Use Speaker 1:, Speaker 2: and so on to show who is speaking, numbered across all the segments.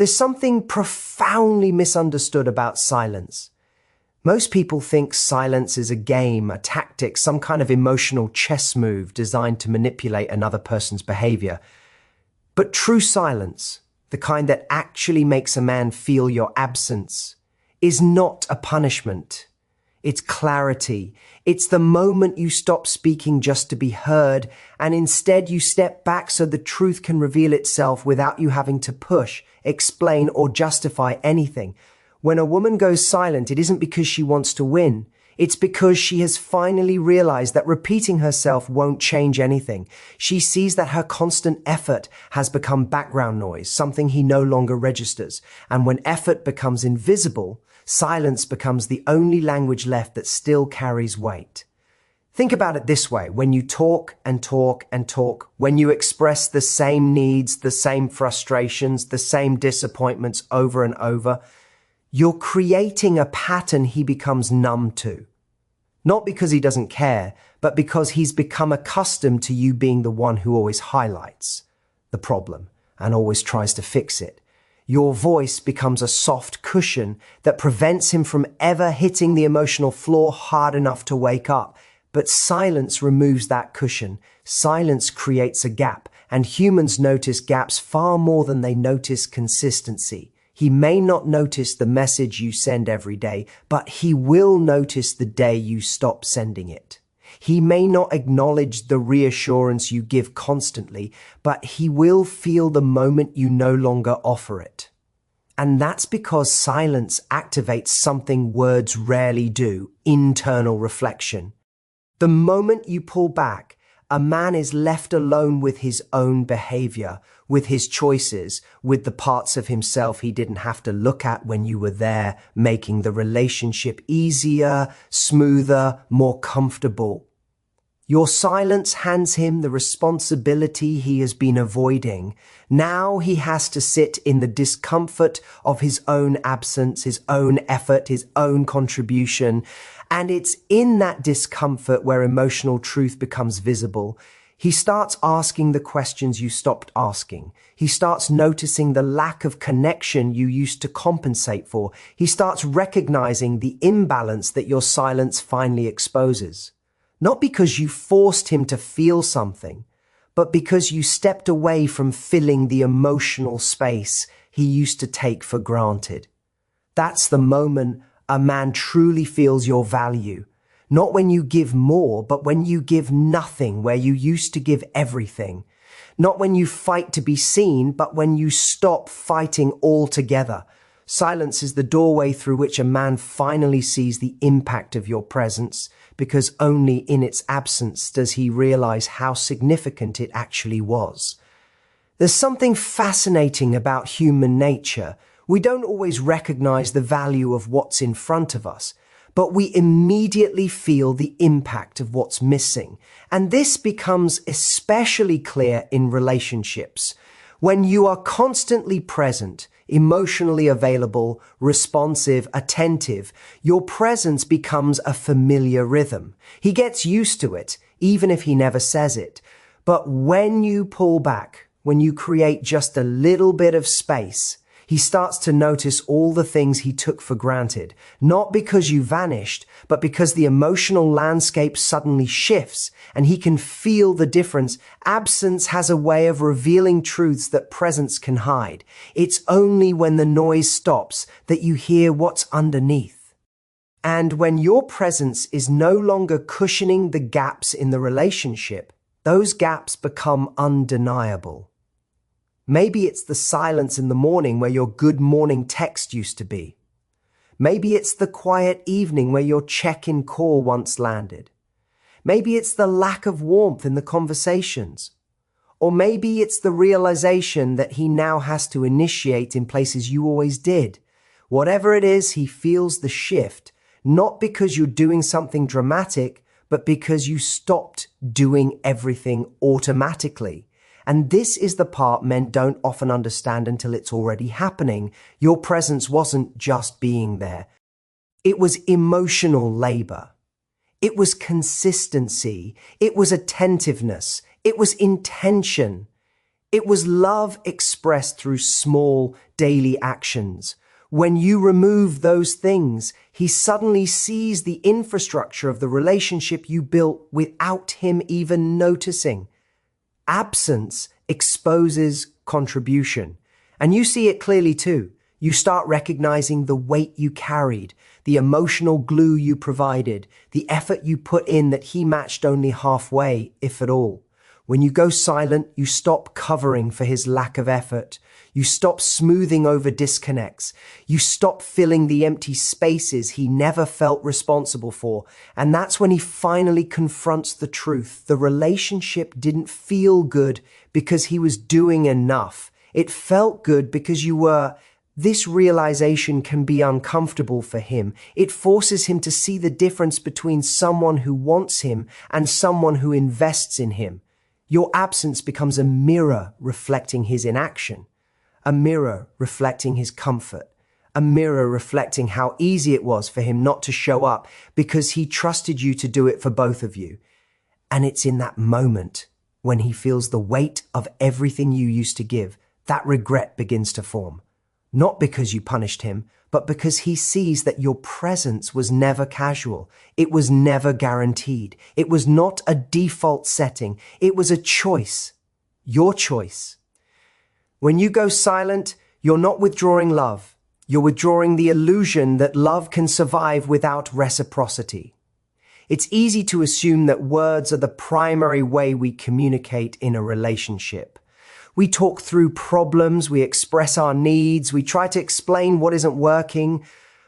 Speaker 1: There's something profoundly misunderstood about silence. Most people think silence is a game, a tactic, some kind of emotional chess move designed to manipulate another person's behavior. But true silence, the kind that actually makes a man feel your absence, is not a punishment. It's clarity. It's the moment you stop speaking just to be heard, and instead you step back so the truth can reveal itself without you having to push, explain, or justify anything. When a woman goes silent, it isn't because she wants to win. It's because she has finally realized that repeating herself won't change anything. She sees that her constant effort has become background noise, something he no longer registers. And when effort becomes invisible, silence becomes the only language left that still carries weight. Think about it this way. When you talk and talk and talk, when you express the same needs, the same frustrations, the same disappointments over and over, you're creating a pattern he becomes numb to. Not because he doesn't care, but because he's become accustomed to you being the one who always highlights the problem and always tries to fix it. Your voice becomes a soft cushion that prevents him from ever hitting the emotional floor hard enough to wake up. But silence removes that cushion. Silence creates a gap, and humans notice gaps far more than they notice consistency. He may not notice the message you send every day, but he will notice the day you stop sending it. He may not acknowledge the reassurance you give constantly, but he will feel the moment you no longer offer it. And that's because silence activates something words rarely do: internal reflection. The moment you pull back, a man is left alone with his own behavior, with his choices, with the parts of himself he didn't have to look at when you were there, making the relationship easier, smoother, more comfortable. Your silence hands him the responsibility he has been avoiding. Now he has to sit in the discomfort of his own absence, his own effort, his own contribution. And it's in that discomfort where emotional truth becomes visible. He starts asking the questions you stopped asking. He starts noticing the lack of connection you used to compensate for. He starts recognizing the imbalance that your silence finally exposes. Not because you forced him to feel something, but because you stepped away from filling the emotional space he used to take for granted. That's the moment a man truly feels your value. Not when you give more, but when you give nothing where you used to give everything. Not when you fight to be seen, but when you stop fighting altogether. Silence is the doorway through which a man finally sees the impact of your presence, because only in its absence does he realize how significant it actually was. There's something fascinating about human nature. We don't always recognize the value of what's in front of us, but we immediately feel the impact of what's missing. And this becomes especially clear in relationships. When you are constantly present, emotionally available, responsive, attentive, your presence becomes a familiar rhythm. He gets used to it, even if he never says it. But when you pull back, when you create just a little bit of space, he starts to notice all the things he took for granted, not because you vanished, but because the emotional landscape suddenly shifts and he can feel the difference. Absence has a way of revealing truths that presence can hide. It's only when the noise stops that you hear what's underneath. And when your presence is no longer cushioning the gaps in the relationship, those gaps become undeniable. Maybe it's the silence in the morning where your good morning text used to be. Maybe it's the quiet evening where your check-in call once landed. Maybe it's the lack of warmth in the conversations. Or maybe it's the realization that he now has to initiate in places you always did. Whatever it is, he feels the shift, not because you're doing something dramatic, but because you stopped doing everything automatically. And this is the part men don't often understand until it's already happening. Your presence wasn't just being there. It was emotional labor. It was consistency. It was attentiveness. It was intention. It was love expressed through small daily actions. When you remove those things, he suddenly sees the infrastructure of the relationship you built without him even noticing. Absence exposes contribution. And you see it clearly too. You start recognizing the weight you carried, the emotional glue you provided, the effort you put in that he matched only halfway, if at all. When you go silent, you stop covering for his lack of effort. You stop smoothing over disconnects. You stop filling the empty spaces he never felt responsible for. And that's when he finally confronts the truth. The relationship didn't feel good because he was doing enough. It felt good because you were. This realization can be uncomfortable for him. It forces him to see the difference between someone who wants him and someone who invests in him. Your absence becomes a mirror reflecting his inaction, a mirror reflecting his comfort, a mirror reflecting how easy it was for him not to show up because he trusted you to do it for both of you. And it's in that moment when he feels the weight of everything you used to give, that regret begins to form. Not because you punished him, but because he sees that your presence was never casual. It was never guaranteed. It was not a default setting. It was a choice. Your choice. When you go silent, you're not withdrawing love. You're withdrawing the illusion that love can survive without reciprocity. It's easy to assume that words are the primary way we communicate in a relationship. We talk through problems, we express our needs, we try to explain what isn't working.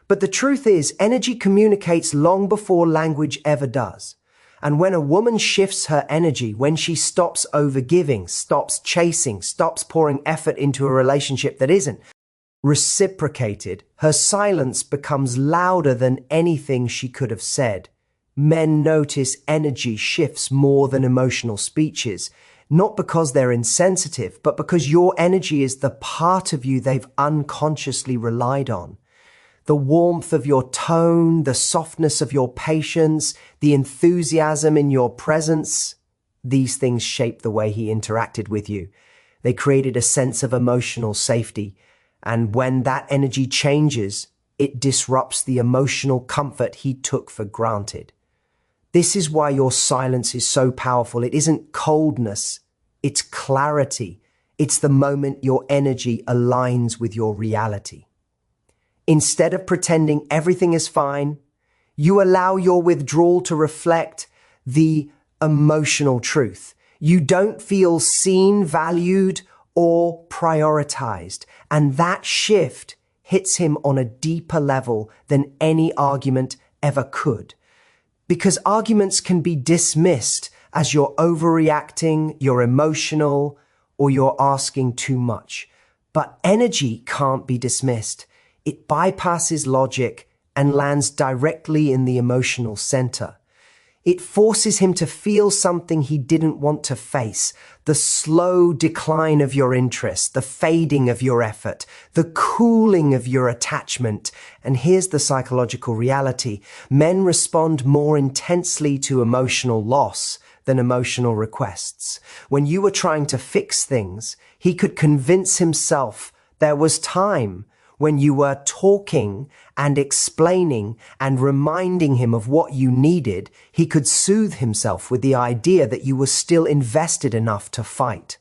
Speaker 1: But the truth is, energy communicates long before language ever does. And when a woman shifts her energy, when she stops overgiving, stops chasing, stops pouring effort into a relationship that isn't reciprocated, her silence becomes louder than anything she could have said. Men notice energy shifts more than emotional speeches. Not because they're insensitive, but because your energy is the part of you they've unconsciously relied on. The warmth of your tone, the softness of your patience, the enthusiasm in your presence, these things shaped the way he interacted with you. They created a sense of emotional safety. And when that energy changes, it disrupts the emotional comfort he took for granted. This is why your silence is so powerful. It isn't coldness, it's clarity. It's the moment your energy aligns with your reality. Instead of pretending everything is fine, you allow your withdrawal to reflect the emotional truth. You don't feel seen, valued, or prioritized. And that shift hits him on a deeper level than any argument ever could. Because arguments can be dismissed as you're overreacting, you're emotional, or you're asking too much. But energy can't be dismissed. It bypasses logic and lands directly in the emotional center. It forces him to feel something he didn't want to face, the slow decline of your interest, the fading of your effort, the cooling of your attachment. And here's the psychological reality. Men respond more intensely to emotional loss than emotional requests. When you were trying to fix things, he could convince himself there was time. When you were talking and explaining and reminding him of what you needed, he could soothe himself with the idea that you were still invested enough to fight.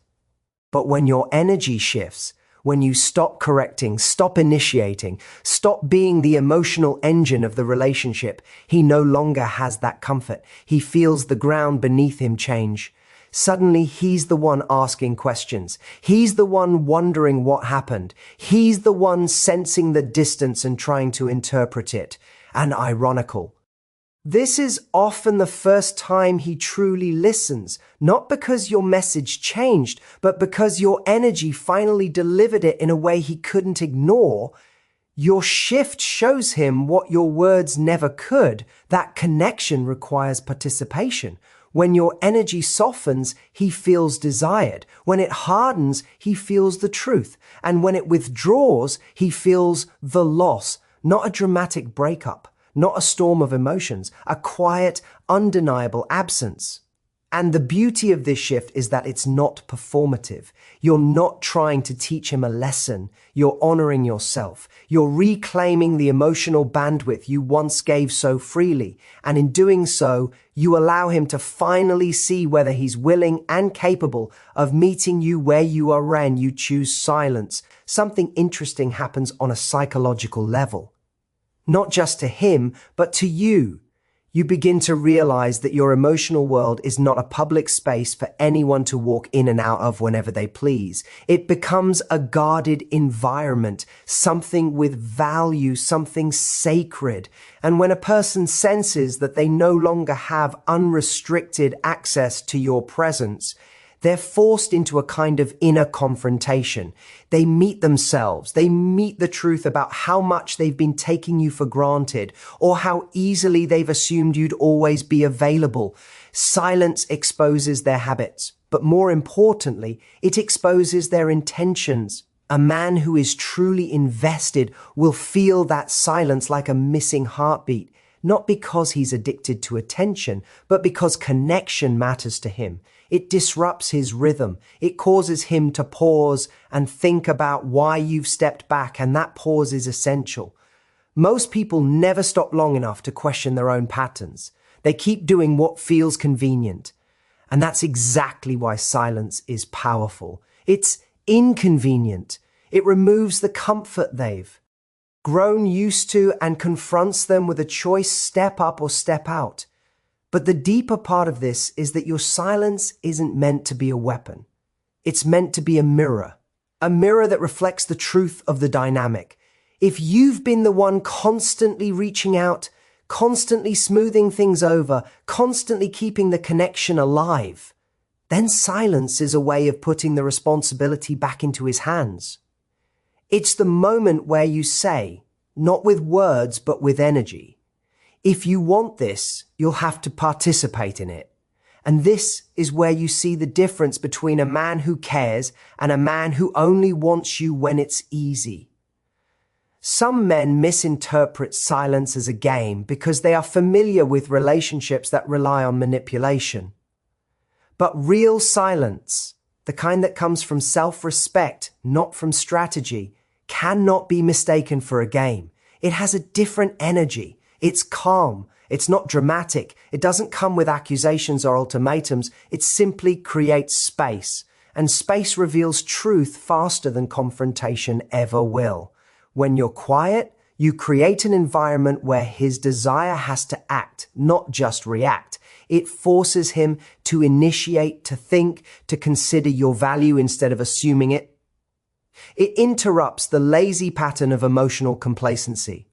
Speaker 1: But when your energy shifts, when you stop correcting, stop initiating, stop being the emotional engine of the relationship, he no longer has that comfort. He feels the ground beneath him change. Suddenly, he's the one asking questions. He's the one wondering what happened. He's the one sensing the distance and trying to interpret it. And ironical. This is often the first time he truly listens, not because your message changed, but because your energy finally delivered it in a way he couldn't ignore. Your shift shows him what your words never could. That connection requires participation. When your energy softens, he feels desired. When it hardens, he feels the truth. And when it withdraws, he feels the loss, not a dramatic breakup, not a storm of emotions, a quiet, undeniable absence. And the beauty of this shift is that it's not performative. You're not trying to teach him a lesson. You're honoring yourself. You're reclaiming the emotional bandwidth you once gave so freely. And in doing so, you allow him to finally see whether he's willing and capable of meeting you where you are when you choose silence. Something interesting happens on a psychological level. Not just to him, but to you. You begin to realize that your emotional world is not a public space for anyone to walk in and out of whenever they please. It becomes a guarded environment, something with value, something sacred. And when a person senses that they no longer have unrestricted access to your presence, they're forced into a kind of inner confrontation. They meet themselves. They meet the truth about how much they've been taking you for granted or how easily they've assumed you'd always be available. Silence exposes their habits, but more importantly, it exposes their intentions. A man who is truly invested will feel that silence like a missing heartbeat, not because he's addicted to attention, but because connection matters to him. It disrupts his rhythm. It causes him to pause and think about why you've stepped back, and that pause is essential. Most people never stop long enough to question their own patterns. They keep doing what feels convenient. And that's exactly why silence is powerful. It's inconvenient. It removes the comfort they've grown used to and confronts them with a choice: step up or step out. But the deeper part of this is that your silence isn't meant to be a weapon. It's meant to be a mirror that reflects the truth of the dynamic. If you've been the one constantly reaching out, constantly smoothing things over, constantly keeping the connection alive, then silence is a way of putting the responsibility back into his hands. It's the moment where you say, not with words, but with energy, if you want this, you'll have to participate in it. And this is where you see the difference between a man who cares and a man who only wants you when it's easy. Some men misinterpret silence as a game because they are familiar with relationships that rely on manipulation. But real silence, the kind that comes from self-respect, not from strategy, cannot be mistaken for a game. It has a different energy. It's calm. It's not dramatic. It doesn't come with accusations or ultimatums. It simply creates space. And space reveals truth faster than confrontation ever will. When you're quiet, you create an environment where his desire has to act, not just react. It forces him to initiate, to think, to consider your value instead of assuming it. It interrupts the lazy pattern of emotional complacency.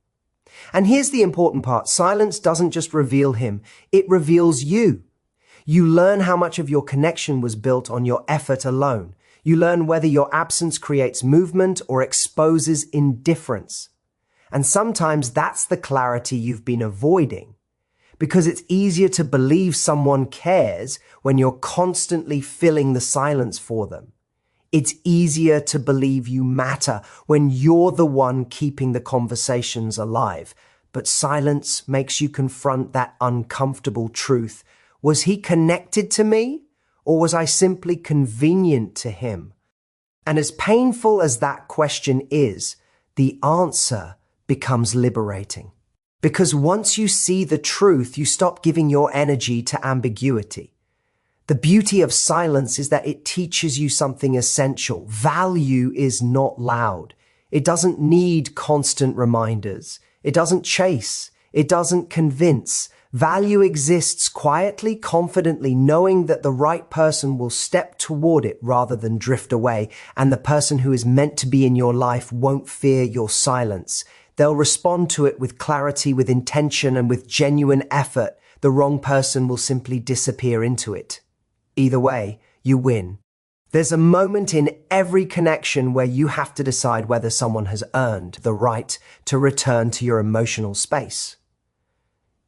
Speaker 1: And here's the important part. Silence doesn't just reveal him, it reveals you. You learn how much of your connection was built on your effort alone. You learn whether your absence creates movement or exposes indifference. And sometimes that's the clarity you've been avoiding, because it's easier to believe someone cares when you're constantly filling the silence for them. It's easier to believe you matter when you're the one keeping the conversations alive. But silence makes you confront that uncomfortable truth. Was he connected to me, or was I simply convenient to him? And as painful as that question is, the answer becomes liberating. Because once you see the truth, you stop giving your energy to ambiguity. The beauty of silence is that it teaches you something essential. Value is not loud. It doesn't need constant reminders. It doesn't chase. It doesn't convince. Value exists quietly, confidently, knowing that the right person will step toward it rather than drift away, and the person who is meant to be in your life won't fear your silence. They'll respond to it with clarity, with intention, and with genuine effort. The wrong person will simply disappear into it. Either way, you win. There's a moment in every connection where you have to decide whether someone has earned the right to return to your emotional space.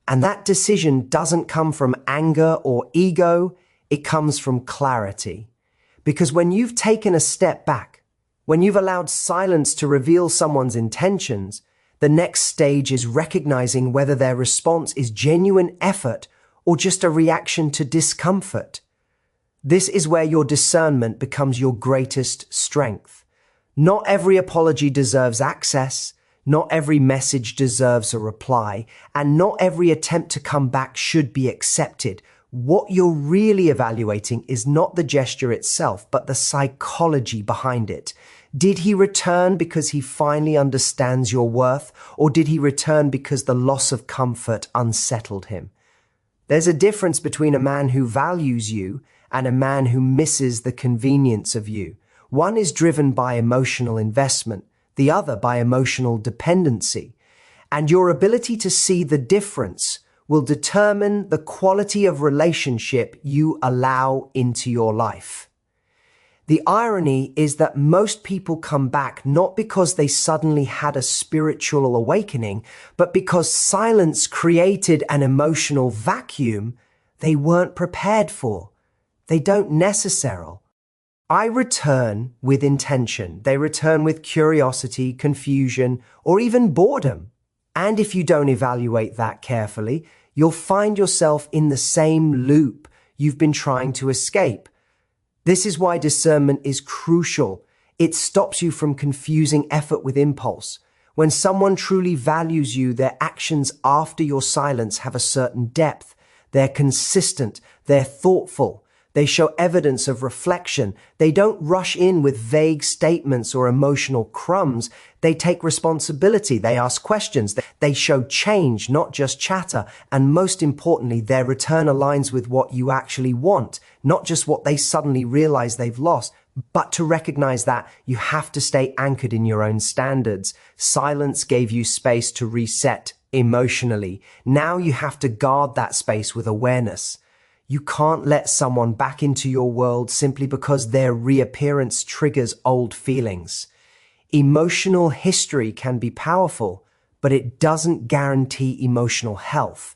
Speaker 1: And that decision doesn't come from anger or ego, it comes from clarity. Because when you've taken a step back, when you've allowed silence to reveal someone's intentions, the next stage is recognizing whether their response is genuine effort or just a reaction to discomfort? This is where your discernment becomes your greatest strength. Not every apology deserves access, not every message deserves a reply, and not every attempt to come back should be accepted. What you're really evaluating is not the gesture itself, but the psychology behind it. Did he return because he finally understands your worth, or did he return because the loss of comfort unsettled him? There's a difference between a man who values you and a man who misses the convenience of you. One is driven by emotional investment, the other by emotional dependency. And your ability to see the difference will determine the quality of relationship you allow into your life. The irony is that most people come back not because they suddenly had a spiritual awakening, but because silence created an emotional vacuum they weren't prepared for. They don't necessarily. I return with intention. They return with curiosity, confusion, or even boredom. And if you don't evaluate that carefully, you'll find yourself in the same loop you've been trying to escape. This is why discernment is crucial. It stops you from confusing effort with impulse. When someone truly values you, their actions after your silence have a certain depth. They're consistent. They're thoughtful. They show evidence of reflection. They don't rush in with vague statements or emotional crumbs. They take responsibility. They ask questions. They show change, not just chatter. And most importantly, their return aligns with what you actually want, not just what they suddenly realize they've lost. But to recognize that, you have to stay anchored in your own standards. Silence gave you space to reset emotionally. Now you have to guard that space with awareness. You can't let someone back into your world simply because their reappearance triggers old feelings. Emotional history can be powerful, but it doesn't guarantee emotional health.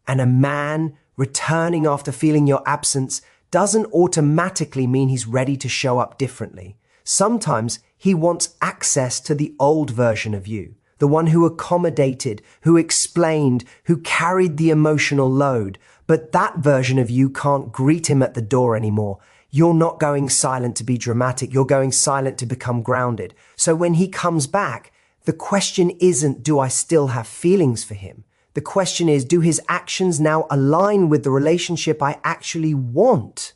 Speaker 1: And a man returning after feeling your absence doesn't automatically mean he's ready to show up differently. Sometimes he wants access to the old version of you, the one who accommodated, who explained, who carried the emotional load. But that version of you can't greet him at the door anymore. You're not going silent to be dramatic. You're going silent to become grounded. So when he comes back, the question isn't, do I still have feelings for him? The question is, do his actions now align with the relationship I actually want?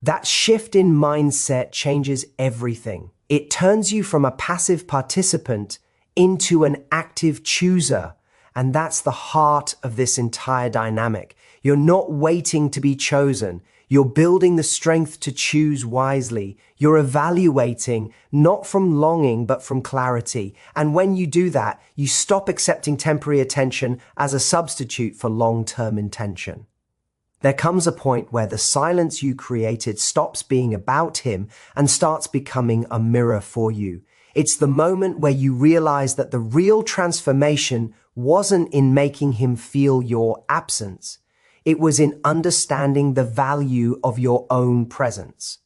Speaker 1: That shift in mindset changes everything. It turns you from a passive participant into an active chooser. And that's the heart of this entire dynamic. You're not waiting to be chosen. You're building the strength to choose wisely. You're evaluating, not from longing, but from clarity. And when you do that, you stop accepting temporary attention as a substitute for long-term intention. There comes a point where the silence you created stops being about him and starts becoming a mirror for you. It's the moment where you realize that the real transformation wasn't in making him feel your absence. It was in understanding the value of your own presence.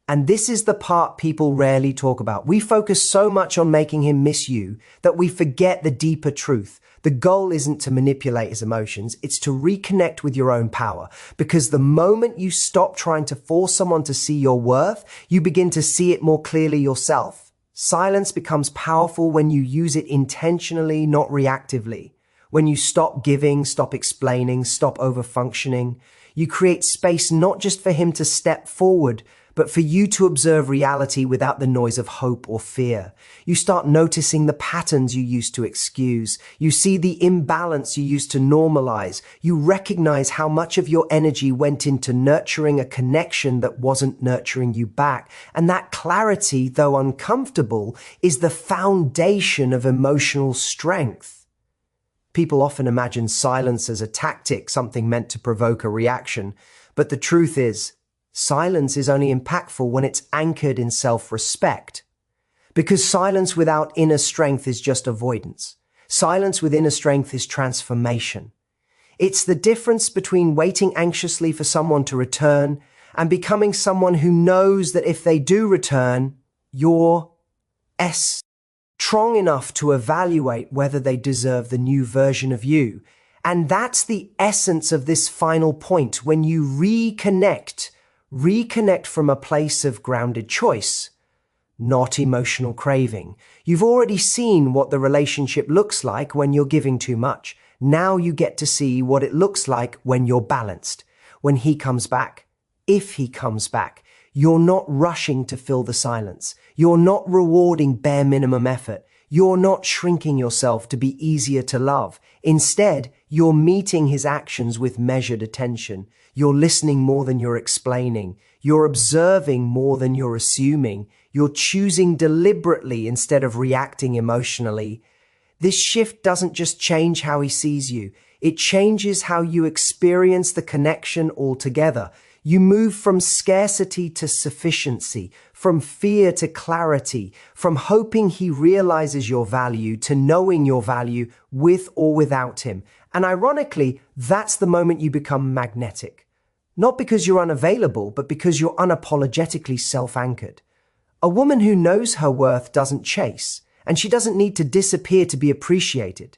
Speaker 1: And this is the part people rarely talk about. We focus so much on making him miss you that we forget the deeper truth. The goal isn't to manipulate his emotions. It's to reconnect with your own power. Because the moment you stop trying to force someone to see your worth, you begin to see it more clearly yourself. Silence becomes powerful when you use it intentionally, not reactively. When you stop giving, stop explaining, stop overfunctioning, you create space not just for him to step forward, but for you to observe reality without the noise of hope or fear. You start noticing the patterns you used to excuse. You see the imbalance you used to normalize. You recognize how much of your energy went into nurturing a connection that wasn't nurturing you back. And that clarity, though uncomfortable, is the foundation of emotional strength. People often imagine silence as a tactic, something meant to provoke a reaction. But the truth is, silence is only impactful when it's anchored in self-respect. Because silence without inner strength is just avoidance. Silence with inner strength is transformation. It's the difference between waiting anxiously for someone to return and becoming someone who knows that if they do return, you're strong enough to evaluate whether they deserve the new version of you. And that's the essence of this final point. When you reconnect from a place of grounded choice, not emotional craving. You've already seen what the relationship looks like when you're giving too much. Now you get to see what it looks like when you're balanced. When he comes back, if he comes back, you're not rushing to fill the silence. You're not rewarding bare minimum effort. You're not shrinking yourself to be easier to love. Instead, you're meeting his actions with measured attention. You're listening more than you're explaining. You're observing more than you're assuming. You're choosing deliberately instead of reacting emotionally. This shift doesn't just change how he sees you. It changes how you experience the connection altogether. You move from scarcity to sufficiency, from fear to clarity, from hoping he realizes your value to knowing your value with or without him. And ironically, that's the moment you become magnetic. Not because you're unavailable, but because you're unapologetically self-anchored. A woman who knows her worth doesn't chase, and she doesn't need to disappear to be appreciated.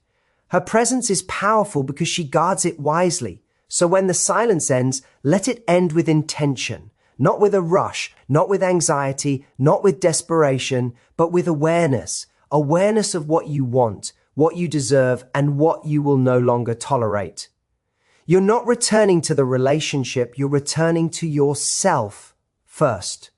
Speaker 1: Her presence is powerful because she guards it wisely. So when the silence ends, let it end with intention, not with a rush, not with anxiety, not with desperation, but with awareness. Awareness of what you want, what you deserve, and what you will no longer tolerate. You're not returning to the relationship, you're returning to yourself first.